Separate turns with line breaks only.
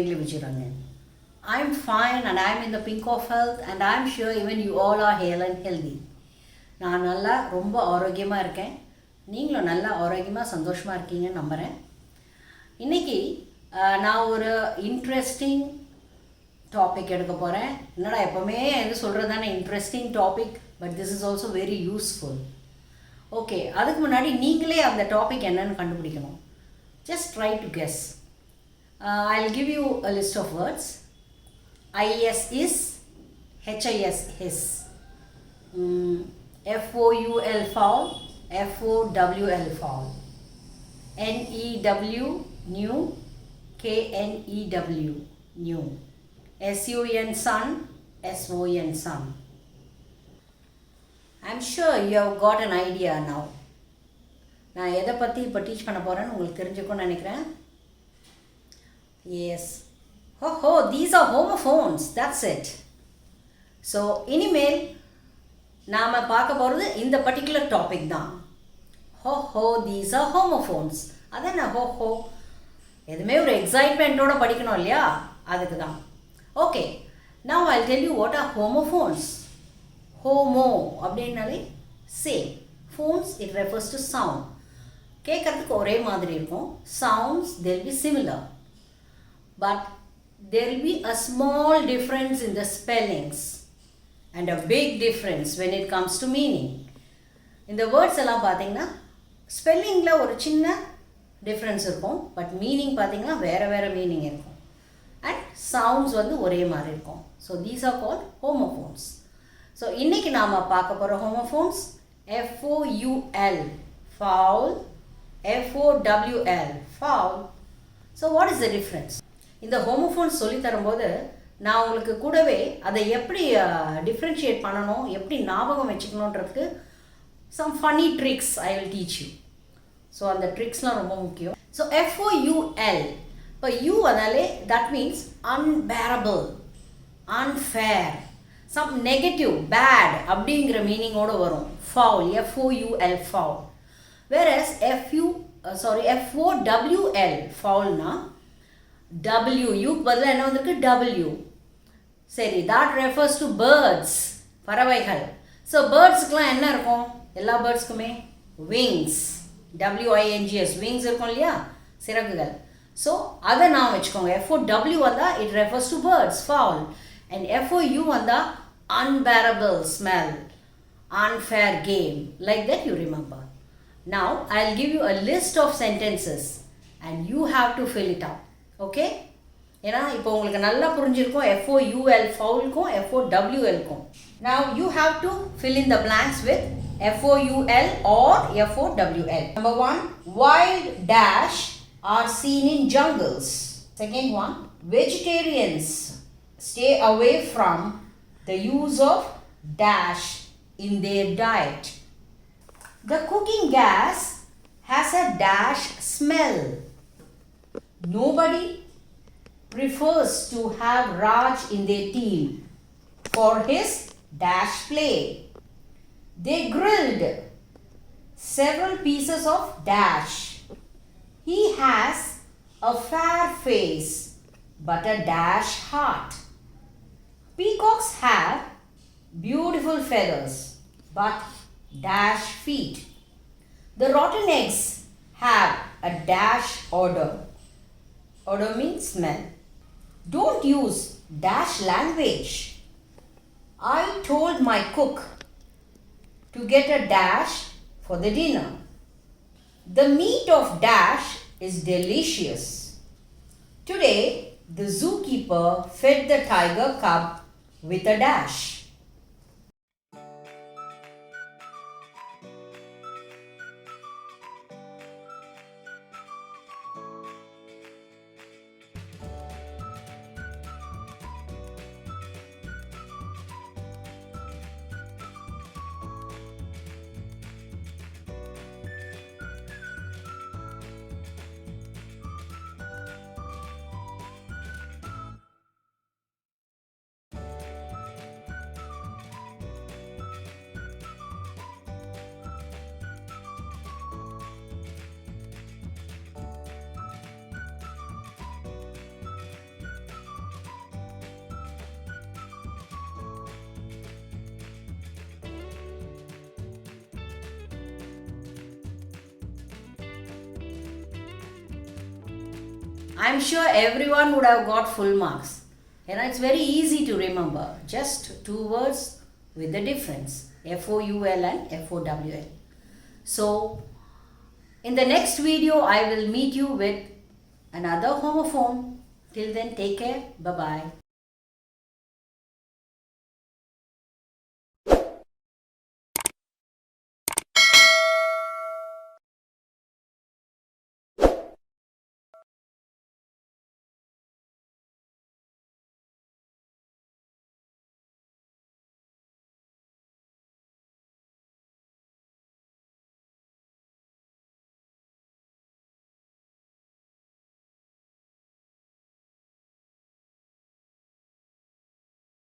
unknowingly Vijirangan. I'm fine and I'm in the pink of health and I'm sure even you all are hale and healthy. நான் நல்லா ரொம்ப ஆரோக்கியமாக இருக்கேன். நீங்களும் நல்லா ஆரோக்கியமாக சந்தோஷமாக இருக்கீங்கன்னு நம்புகிறேன். இன்றைக்கி நான் ஒரு இன்ட்ரெஸ்டிங் டாபிக் எடுக்க போகிறேன். என்னடா எப்போவுமே எது சொல்கிறது தானே interesting topic, but this is also very useful. Okay, அதுக்கு முன்னாடி நீங்களே அந்த டாபிக் என்னன்னு கண்டுபிடிக்கணும். Just try to guess. I'll give you a list of words. IS is, HIS his, FOUL foul, FOWL foul, NEW new, KNEW new, SUN sun, SON sun. I'm sure you have got an idea now. நான் எதை பற்றி இப்போ teach பண்ண போகிறேன்னு உங்களுக்கு தெரிஞ்சுக்கணும்னு நினைக்கிறேன். Yes. Oh, these are homophones. That's it. So, இனிமேல் நாம் பார்க்க போகிறது இந்த பர்டிகுலர் டாபிக் தான். These are homophones. அதான் எதுவுமே ஒரு எக்ஸைட்மெண்ட்டோட படிக்கணும் இல்லையா, அதுக்கு தான். Okay, now I'll tell you what are homophones. Homo அப்படின்னாலே same, phones it refers to sound. கேட்குறதுக்கு ஒரே மாதிரி இருக்கும். Sounds they'll be similar, but there will be a small difference in the spellings and a big difference when it comes to meaning. இந்த words எல்லாம் பார்த்தீங்கன்னா ஸ்பெல்லிங்கில் ஒரு சின்ன டிஃப்ரென்ஸ் இருக்கும், பட் மீனிங் பார்த்தீங்கன்னா வேறு மீனிங் இருக்கும். அண்ட் சவுண்ட்ஸ் வந்து ஒரே மாதிரி இருக்கும். So these are called homophones. So இன்றைக்கி நாம் பார்க்க போகிற homophones FOUL foul, FOWL foul. So what is the difference? இந்த ஹோமோஃபோன்ஸ் சொல்லித்தரும்போது நான் உங்களுக்கு கூடவே அதை எப்படி டிஃப்ரென்ஷியேட் பண்ணணும், எப்படி ஞாபகம் வச்சுக்கணுன்றதுக்கு some funny tricks I will teach you. So அந்த ட்ரிக்ஸ்லாம் ரொம்ப முக்கியம். ஸோ FOUL, இப்போ யூ அதாலே that means unbearable, unfair, some negative, bad அப்படிங்கிற மீனிங்கோடு வரும். Foul, FOUL foul. Whereas FOWL ஃபவுல்னா W, யூக்கு பதிலாக என்ன வந்திருக்கு? W. சரி, that refers to birds, பறவைகள். ஸோ பேர்ட்ஸுக்கெலாம் என்ன இருக்கும்? எல்லா பேர்ட்ஸ்க்குமே wings, WINGS, wings இருக்கும் இல்லையா, சிறகுகள். ஸோ அதை நான் வச்சுக்கோங்க. FOW வந்தால் it refers to birds, fowl. And FOU வந்தால் unbearable smell, unfair game, like that you remember. Now I'll give you a list of sentences and you have to fill it up. Okay, ஏன்னா இப்போ உங்களுக்கு நல்லா புரிஞ்சிருக்கும் FOUL ஃபவுலுக்கும் FOWLக்கும். Now you have to fill in the blanks with FOUL or FOWL. Number 1, wild dash are seen in jungles. Second one, vegetarians stay away from the use of dash in their diet. The cooking gas has a dash smell. Nobody prefers to have Raj in their team for his dash play. They grilled several pieces of dash. He has a fair face but a dash heart. Peacocks have beautiful feathers but dash feet. The rotten eggs have a dash odor. Odor means smell. Don't use dash language. I told my cook to get a dash for the dinner. The meat of dash is delicious. Today, the zookeeper fed the tiger cub with a dash. I'm sure everyone would have got full marks. It's very easy to remember. Just two words with the difference. FOUL and FOWL. So, in the next video, I will meet you with another homophone. Till then, take care. Bye-bye.